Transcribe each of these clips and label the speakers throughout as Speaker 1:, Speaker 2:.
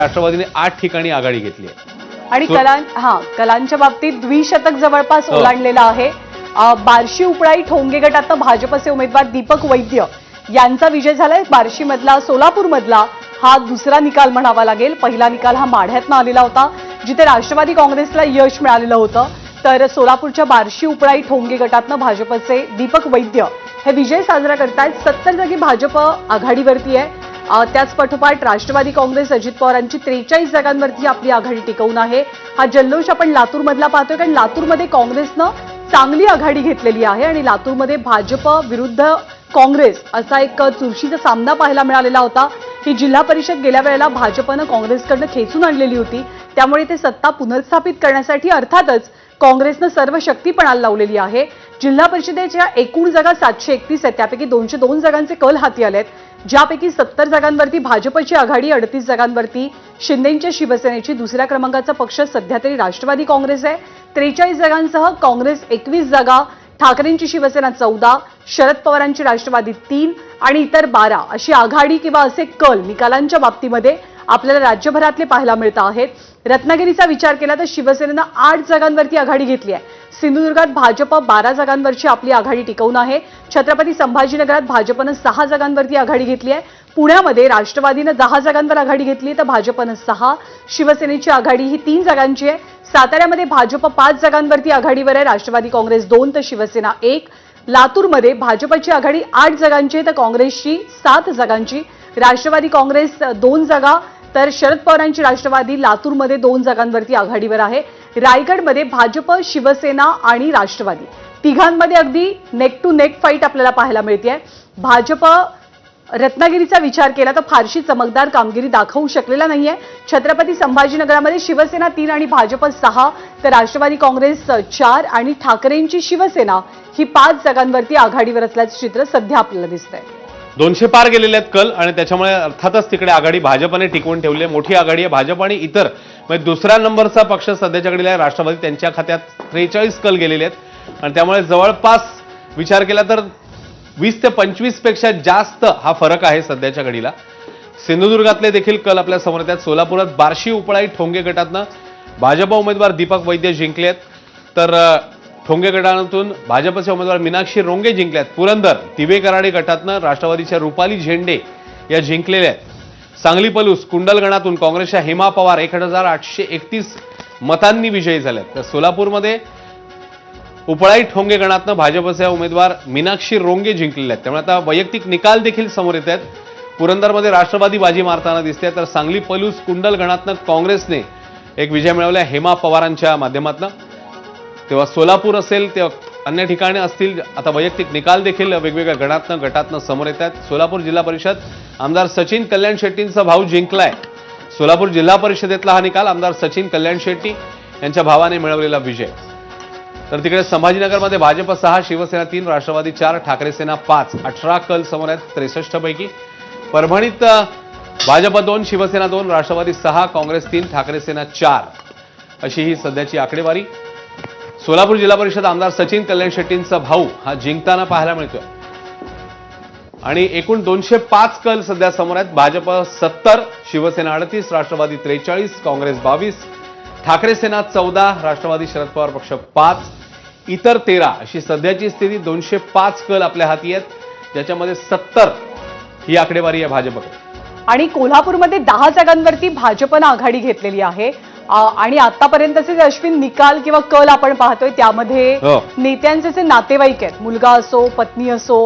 Speaker 1: राष्ट्रवादीने 8 ठिकाणी आघाडी घेतली आहे
Speaker 2: आणि कलांच्या बाबतीत द्विशतक जवळपास ओलांडलेलं आहे। बार्शी उपळाई ठोंगे गटात भाजपचे उमेदवार दीपक वैद्य यांचा विजय झालाय। बार्शी मधला सोलापूर मधला हा दुसरा निकाल म्हणावा लागेल। पहिला निकाल हा माढ्यातनं आलेला होता जिथे राष्ट्रवादी काँग्रेसला यश मिळालेलं होतं, तर सोलापूरच्या बार्शी उपळाई ठोंगे गटातनं भाजपचे दीपक वैद्य हे विजय साजरा करतायत। 70 जागी भाजप आघाडीवरती आहे। त्याच पाठोपाठ राष्ट्रवादी काँग्रेस अजित पवारांची 43 जागांवरती आपली आघाडी टिकवून आहे। हा जल्लोष आपण लातूरमधला पाहतोय, कारण लातूरमध्ये काँग्रेसनं चांगली आघाडी घेतलेली आहे आणि लातूरमध्ये भाजप विरुद्ध काँग्रेस असा एक चुरशीचा सामना पाहायला मिळालेला होता। ही जिल्हा परिषद गेल्या वेळेला भाजपनं काँग्रेसकडनं खेचून आणलेली होती, त्यामुळे ते सत्ता पुनर्स्थापित करण्यासाठी अर्थातच काँग्रेसनं सर्व शक्ती पणाला लावलेली आहे। जिल्हा परिषदेच्या एकूण जागा 731 आहेत, त्यापैकी 202 जागांचे कल हाती आलेत, ज्यापैकी 70 जागांवरती भाजपची आघाडी, 38 जागांवरती शिंदेच्या शिवसेनेची, दुसऱ्या क्रमांकाचा पक्ष सध्या तरी राष्ट्रवादी काँग्रेस आहे। 43 जागांसह काँग्रेस 21 जागा, ठाकरेंची शिवसेना 14, शरद पवारांची राष्ट्रवादी 3 आणि इतर 12 अशी आघाडी किंवा असे कल निकालांच्या बाबतीमध्ये आपल्याला राज्यभरातले पाहायला मिळत आहेत। रत्नागिरीचा विचार केला तर शिवसेनेनं 8 जागांवरती आघाडी घेतली आहे। सिंधुदुर्गात भाजप 12 जागांवरची आपली आघाडी टिकवून आहे। छत्रपती संभाजीनगरात भाजपनं 6 जागांवरती आघाडी घेतली आहे। पुण्यामध्ये राष्ट्रवादीनं 10 जागांवर आघाडी घेतली तर भाजपनं 6, शिवसेनेची आघाडी ही 3 जागांची आहे। साताऱ्यामध्ये भाजप 5 जागांवरती आघाडीवर आहे, राष्ट्रवादी काँग्रेस 2 तर शिवसेना 1। लातूरमध्ये भाजपची आघाडी 8 जागांची आहे तर काँग्रेसची 7 जागांची, राष्ट्रवादी काँग्रेस 2 जागा तर शरद पवारांची राष्ट्रवादी लातूरमध्ये 2 जागांवरती आघाडीवर आहे। रायगडमध्ये भाजप, शिवसेना आणि राष्ट्रवादी तिघांमध्ये अगदी नेक टू नेक फाईट आपल्याला पाहायला मिळते। भाजप रत्नागिरीचा विचार केला तर फारशी चमकदार कामगिरी दाखवू शकलेला नाहीये। छत्रपती संभाजीनगरामध्ये शिवसेना 3 आणि भाजप 6 तर राष्ट्रवादी काँग्रेस 4 आणि ठाकरेंची शिवसेना ही 5 जागांवरती आघाडीवर असल्याचं चित्र सध्या आपल्याला दिसतंय।
Speaker 1: 200 पार गेलेले आहेत कल आणि त्याच्यामुळे अर्थातच तिकडे आघाडी भाजपने टिकवून ठेवली आहे। मोठी आघाडी आहे भाजप आणि इतर म्हणजे दुसऱ्या नंबरचा पक्ष सध्याच्या घडीला आहे राष्ट्रवादी, त्यांच्या खात्यात 43 कल गेलेले आहेत आणि त्यामुळे जवळपास विचार केला तर 20 ते 25 पेक्षा जास्त हा फरक आहे सध्याच्या घडीला। सिंधुदुर्गातले देखील कल आपल्या समोर येतात। सोलापुरात बार्शी उपळाई ठोंगे गटातनं भाजप उमेदवार दीपक वैद्य जिंकलेत, तर ठोंगे गटातून भाजपचे उमेदवार मीनाक्षी रोंगे जिंकल्यात। पुरंदर दिवे कराडे गटातनं राष्ट्रवादीच्या रुपाली झेंडे या जिंकलेल्या आहेत। सांगली पलूस कुंडल गणातून काँग्रेसच्या हेमा पवार 1831 मतांनी विजयी झाल्यात, तर सोलापूरमध्ये उपळाई ठोंगे गणातनं भाजपचे उमेदवार मीनाक्षी रोंगे जिंकलेले आहेत। त्यामुळे आता वैयक्तिक निकाल देखील समोर येत आहेत। पुरंदरमध्ये राष्ट्रवादी बाजी मारताना दिसते, तर सांगली पलूस कुंडल गणातनं काँग्रेसने एक विजय मिळवला हेमा पवारांच्या माध्यमातून। तेव्हा सोलापूर असेल तेव्हा अन्य ठिकाणी असतील, आता वैयक्तिक निकाल देखील वेगवेगळ्या गटातनं समोर येत आहेत। सोलापूर जिल्हा परिषद आमदार सचिन कल्याण शेट्टींचा भाऊ जिंकलाय। सोलापूर जिल्हा परिषदेतला हा निकाल आमदार सचिन कल्याण शेट्टी यांच्या भावाने मिळवलेला विजय। तर तिकडे संभाजीनगरमध्ये भाजप 6, शिवसेना 3, राष्ट्रवादी 4, ठाकरे सेना 5, 18 कल समोर आहेत 63 पैकी। परभणीत भाजप 2, शिवसेना 2, राष्ट्रवादी 6, काँग्रेस 3, ठाकरे सेना 4 अशी ही सध्याची आकडेवारी। सोलापूर जिल्हा परिषद आमदार सचिन कल्याण शेट्टींचा भाऊ हा जिंकताना पाहायला मिळतोय आणि एकूण 205 कल सध्या समोर आहेत। भाजप 70, शिवसेना 38, राष्ट्रवादी 43, काँग्रेस 22, ठाकरे सेना 14, राष्ट्रवादी शरद पवार पक्ष 5, इतर 13 अशी सध्याची स्थिती। 205 कल आपल्या हाती आहेत, ज्याच्यामध्ये 70 ही आकडेवारी आहे भाजपकडे।
Speaker 2: आणि कोल्हापूरमध्ये 10 जागांवरती भाजपनं आघाडी घेतलेली आहे आणि आतापर्यंतचे जे अश्विन निकाल किंवा कल आपण पाहतोय त्यामध्ये नेत्यांचे जे नातेवाईक आहेत, मुलगा असो, पत्नी असो,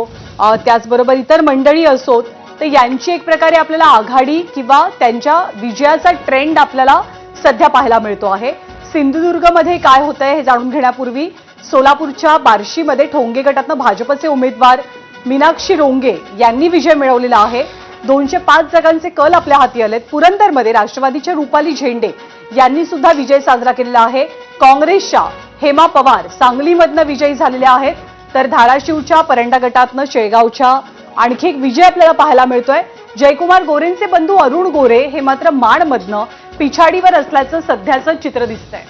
Speaker 2: त्याचबरोबर इतर मंडळी असोत, तर यांची एक प्रकारे आपल्याला आघाडी किंवा त्यांच्या विजयाचा ट्रेंड आपल्याला सध्या पाहायला मिळतो आहे। सिंधुदुर्गमध्ये काय होतंय हे जाणून घेण्यापूर्वी सोलापूरच्या बार्शीमध्ये ठोंगे गटातनं भाजपचे उमेदवार मीनाक्षी रोंगे यांनी विजय मिळवलेला आहे। 205 जागांचे कल आपल्या हाती आलेत। पुरंदरमध्ये राष्ट्रवादीच्या रुपाली झेंडे यांनी सुद्धा विजय साजरा केलेला आहे। काँग्रेसच्या हेमा पवार सांगलीमधनं विजयी झालेल्या आहेत, तर धाराशिवच्या परंडा गटातनं शेळगावच्या आणखी एक विजय आपल्याला पाहायला मिळतोय। जयकुमार गोरेंचे बंधू अरुण गोरे हे मात्र माणमधनं पिछाडीवर असल्याचं सध्याचं चित्र दिसतंय।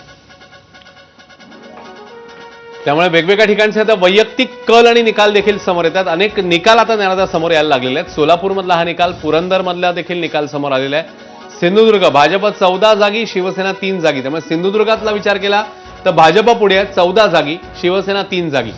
Speaker 1: त्यामुळे वेगवेगळ्या ठिकाणचे आता वैयक्तिक कल आणि निकाल देखील समोर येतात। अनेक निकाल आता ज्ञानादा समोर यायला लागलेले आहेत। सोलापूरमधला हा निकाल, पुरंदरमधला देखील निकाल समोर आलेला आहे। सिंधुदुर्ग भाजप 14 जागी, शिवसेना 3 जागी. त्यामुळे सिंधुदुर्गातला विचार केला तर भाजप पुढे आहे 14 जागी, शिवसेना 3 जागी.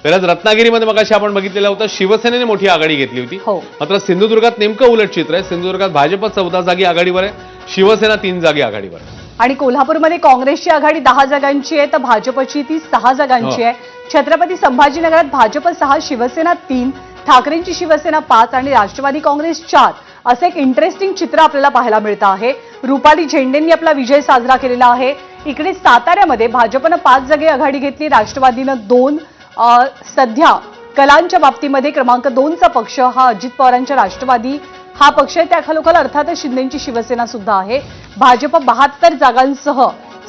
Speaker 1: पहिल्याच रत्नागिरीमध्ये मगाशी आपण बघितलेलं होतं शिवसेनेने मोठी आघाडी घेतली होती.
Speaker 2: हो.
Speaker 1: मात्र सिंधुदुर्गात नेमकं उलट चित्र आहे. सिंधुदुर्गात भाजप 14 जागी आघाडीवर आहे, शिवसेना 3 जागी आघाडीवर आहे.
Speaker 2: आणि कोल्हापूरमध्ये काँग्रेसची आघाडी 10 जागांची आहे तर भाजपची ती 6 जागांची आहे. छत्रपती संभाजीनगरात भाजप 6, शिवसेना 3, ठाकरेंची शिवसेना 5 आणि राष्ट्रवादी काँग्रेस 4 असं एक इंटरेस्टिंग चित्र आपल्याला पाहायला मिळतं आहे. रुपाली झेंडेंनी आपला विजय साजरा केलेला आहे. इकडे साताऱ्यामध्ये भाजपनं 5 जागी आघाडी घेतली, राष्ट्रवादीनं 2. सध्या कलांच्या बाबतीमध्ये क्रमांक 2चा पक्ष हा अजित पवारांच्या राष्ट्रवादी हा पक्ष आहे. त्याखालोखाल अर्थातच शिंदेची शिवसेना सुद्धा आहे. भाजप 72 जागांसह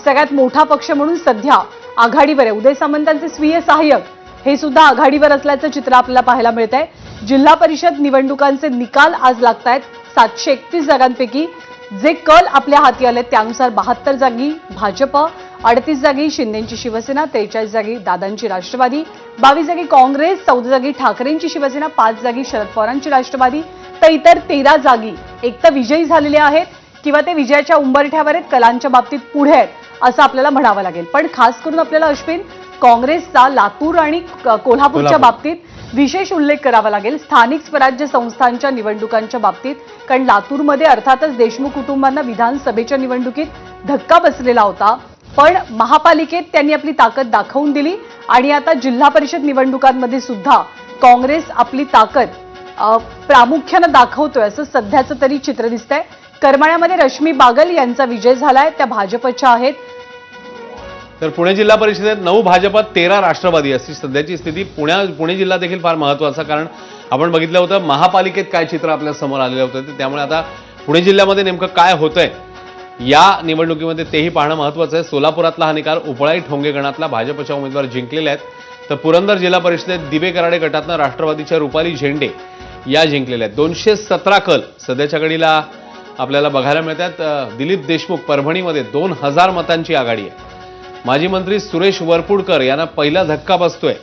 Speaker 2: सगळ्यात मोठा पक्ष म्हणून सध्या आघाडीवर आहे. उदय सामंतांचे स्वीय सहाय्यक हे सुद्धा आघाडीवर असल्याचं चित्र आपल्याला पाहायला मिळत आहे. जिल्हा परिषद निवडणुकांचे निकाल आज लागत आहेत. 731 जागांपैकी जे कल आपल्या हाती आले त्यानुसार 72 जागी भाजप, 38 जागी शिंदेची शिवसेना, 43 जागी दादांची राष्ट्रवादी, 22 जागी काँग्रेस, 14 जागी ठाकरेंची शिवसेना, 5 जागी शरद पवारांची राष्ट्रवादी तर इतर 13 जागी एक तर विजयी झालेले आहेत किंवा ते विजयाच्या उंबरठ्यावर आहेत, कलांच्या बाबतीत पुढे आहेत असं आपल्याला म्हणावं लागेल. पण खास करून आपल्याला अश्विन काँग्रेसचा लातूर आणि कोल्हापूरच्या बाबतीत विशेष उल्लेख करावा लागेल. स्थानिक स्वराज्य संस्थांच्या निवडणुकांच्या बाबतीत, कारण लातूरमध्ये अर्थातच देशमुख कुटुंबांना विधानसभेच्या निवडणुकीत धक्का बसलेला होता, पण महापालिकेत त्यांनी आपली ताकद दाखवून दिली आणि आता जिल्हा परिषद निवडणुकांमध्ये सुद्धा काँग्रेस आपली ताकद प्रामुख्यानं दाखवतोय असं सध्याचं तरी चित्र दिसतंय. करमाळ्यामध्ये रश्मी बागल यांचा विजय झालाय, त्या भाजपच्या आहेत.
Speaker 1: तर पुणे जिल्हा परिषदेत 9 भाजपात 13 राष्ट्रवादी अशी सध्याची स्थिती. पुणे जिल्हा देखील फार महत्वाचा, कारण आपण बघितलं होतं महापालिकेत काय चित्र आपल्या समोर आलेलं होतं. त्यामुळे आता पुणे जिल्ह्यामध्ये नेमकं काय होतंय या निवडणुकीमध्ये तेही पाहणं महत्वाचं आहे. सोलापुरातला हा निकाल उपळाई ठोंगे गणातला भाजपच्या उमेदवार जिंकलेले आहेत, तर पुरंदर जिल्हा परिषदेत दिबे कराडे गटातनं राष्ट्रवादीच्या रुपाली झेंडे या जिंकलेल्या आहेत. 217 कल सध्याच्या घडीला आपल्याला बघायला मिळतात. दिलीप देशमुख परभणीमध्ये 2000 मतांची आघाडी आहे. माजी मंत्री सुरेश वरपुडकर यांना पहिला धक्का बसतोय.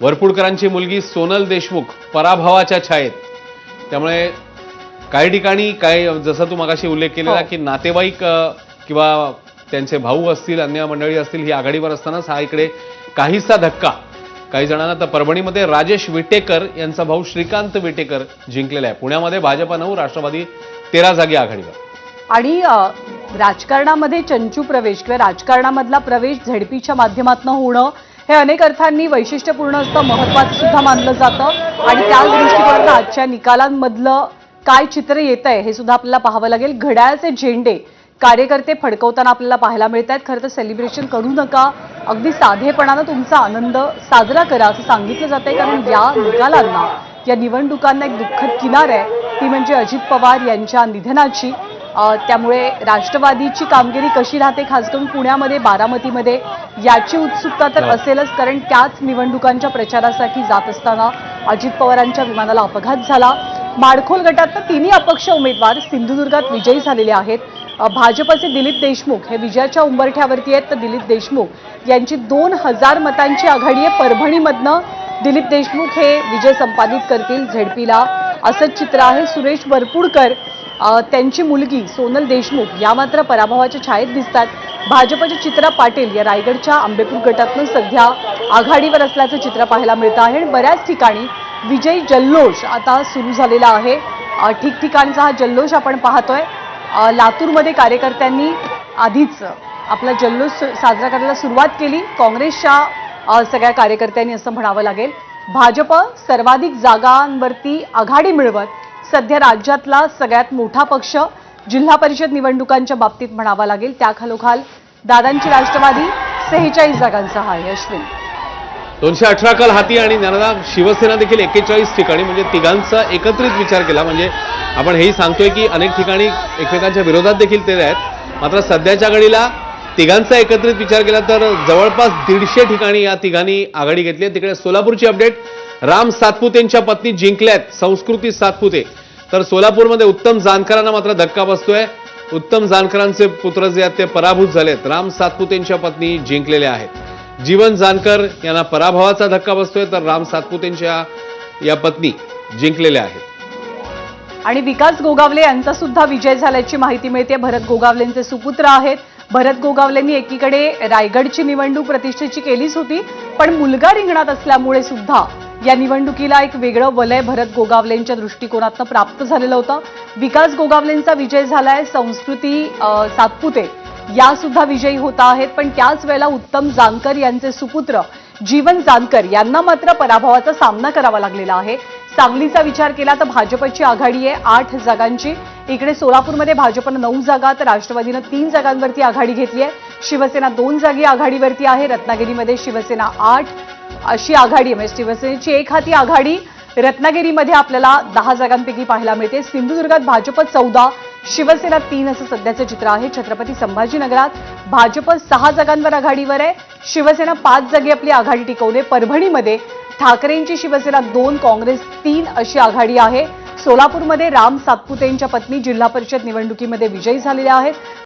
Speaker 1: वरपुडकरांची मुलगी सोनल देशमुख पराभवाच्या छायेत. त्यामुळे काही ठिकाणी जसं तू मगाशी उल्लेख केलेला की नातेवाईक किंवा त्यांचे भाऊ असतील, अन्य मंडळी असतील, ही आघाडीवर असतानाच हा इकडे काहीसा धक्का काही जणांना. तर परभणीमध्ये राजेश विटेकर यांचा भाऊ श्रीकांत विटेकर जिंकलेला आहे. पुण्यामध्ये भाजप 9, राष्ट्रवादी 13 जागी आघाडीवर.
Speaker 2: आणि राजकारणामध्ये चंचू प्रवेश किंवा राजकारणामधला प्रवेश झेडपीच्या माध्यमातून होणं हे अनेक अर्थांनी वैशिष्ट्यपूर्ण असतं, महत्वाचं सुद्धा मानलं जातं. आणि त्याच दृष्टिकोनातून आजच्या निकालांमधलं काय चित्र येत आहे हे सुद्धा आपल्याला पाहावं लागेल. घड्याळाचे झेंडे कार्यकर्ते फडकवताना आपल्याला पाहायला मिळत आहेत. खरं तर सेलिब्रेशन करू नका, अगदी साधेपणानं तुमचा आनंद साजरा करा असं सांगितलं जात आहे, कारण या निकालांना, या निवडणुकांना एक दुःखद किनार आहे, ती म्हणजे अजित पवार यांच्या निधनाची. त्यामुळे राष्ट्रवादीची कामगिरी कशी राहते, खास करून पुण्यामध्ये, बारामतीमध्ये याची उत्सुकता तर असेलच, कारण त्याच निवडणुकांच्या प्रचारासाठी जात असताना अजित पवारांच्या विमानाला अपघात झाला. माडखोल गटात तिन्ही अपक्ष उमेदवार सिंधुदुर्गात विजयी झालेले आहेत. भाजपचे दिलीप देशमुख हे विजयाच्या उंबरठ्यावरती आहेत, तर दिलीप देशमुख यांची 2000 मतांची आघाडी आहे. परभणीमधनं दिलीप देशमुख हे विजय संपादित करतील झेडपीला असंच चित्र आहे. सुरेश वरपुडकर त्यांची मुलगी सोनल देशमुख या मात्र पराभवाच्या छायेत दिसतात. भाजपचे चित्रा पाटील या रायगडच्या आंबेपूर गटातून सध्या आघाडीवर असल्याचं चित्र पाहायला मिळतं आहे. आणि बऱ्याच ठिकाणी विजयी जल्लोष आता सुरू झालेला आहे. ठिकठिकाणचा हा जल्लोष आपण पाहतोय. लातूरमध्ये कार्यकर्त्यांनी आधीच आपला जल्लोष साजरा करायला सुरुवात केली, काँग्रेसच्या सगळ्या कार्यकर्त्यांनी असं म्हणावं लागेल. भाजप सर्वाधिक जागांवरती आघाडी मिळवत सध्या राज्यातला सगळ्यात मोठा पक्ष जिल्हा परिषद निवडणुकांच्या बाबतीत म्हणावा लागेल. त्याखालोखाल दादांची राष्ट्रवादी 46 जागांचा आहे. अश्विन
Speaker 1: 218 कल हाती आणि ज्यांना शिवसेना देखील 41 ठिकाणी, म्हणजे तिघांचा एकत्रित विचार केला म्हणजे आपण हेही सांगतोय की अनेक ठिकाणी एकमेकांच्या विरोधात देखील ते आहेत. मात्र सध्याच्या घडीला तिघांचा एकत्रित विचार केला तर जवळपास 150 ठिकाणी या तिघांनी आघाडी घेतली आहे. तिकडे सोलापूरची अपडेट, राम सातपुतेंच्या पत्नी जिंकल्यात, संस्कृती सातपुते. तर सोलापूरमध्ये उत्तम जानकरांना मात्र धक्का बसतोय. उत्तम जानकरांचे पुत्र जे आहेत ते पराभूत झालेत. राम सातपुतेंच्या पत्नी जिंकलेल्या आहेत. जीवन जानकर यांना पराभवाचा धक्का बसतोय, तर राम सातपुतेंच्या या पत्नी जिंकलेल्या आहेत.
Speaker 2: आणि विकास गोगावले यांचा सुद्धा विजय झाल्याची माहिती मिळते. भरत गोगावलेंचे सुपुत्र आहेत. भरत गोगावलेंनी एकीकडे रायगडची निवडणूक प्रतिष्ठेची केलीच होती, पण मुलगा रिंगणात असल्यामुळे सुद्धा या निवडणुकीला एक वेगळं वलय भरत गोगावलेंच्या दृष्टिकोनातून प्राप्त झालेलं होतं. विकास गोगावलेंचा विजय झालाय. संस्कृती सातपुते या सुद्धा विजयी होत आहेत. पण त्याच वेळेला उत्तम जानकर यांचे सुपुत्र जीवन जानकर यांना मात्र पराभवाचा सामना करावा लागलेला आहे. सांगलीचा विचार केला तर भाजपची आघाडी आहे 8 जागांची. इकडे सोलापूरमध्ये भाजपनं 9 जागा तर राष्ट्रवादीनं 3 जागांवरती आघाडी घेतली आहे. शिवसेना 2 जागी आघाडीवरती आहे. रत्नागिरीमध्ये शिवसेना 8 अशी आघाडी आहे. म्हणजे शिवसेनेची एक हाती आघाडी रत्नागिरीमध्ये आपल्याला 10 जागांपैकी पाहायला मिळते. सिंधुदुर्गात भाजप 14, शिवसेना 3 असं सध्याचं चित्र आहे. छत्रपती संभाजीनगरात भाजप 6 जागांवर आघाडीवर आहे. शिवसेना 5 जागी आपली आघाडी टिकवते. परभणीमध्ये ठाकरेंची शिवसेना 2, काँग्रेस 3 अशी आघाडी आहे. सोलापूरमध्ये राम सातपुतेंच्या पत्नी जिल्हा परिषद निवडणुकीमध्ये विजयी झालेल्या आहेत.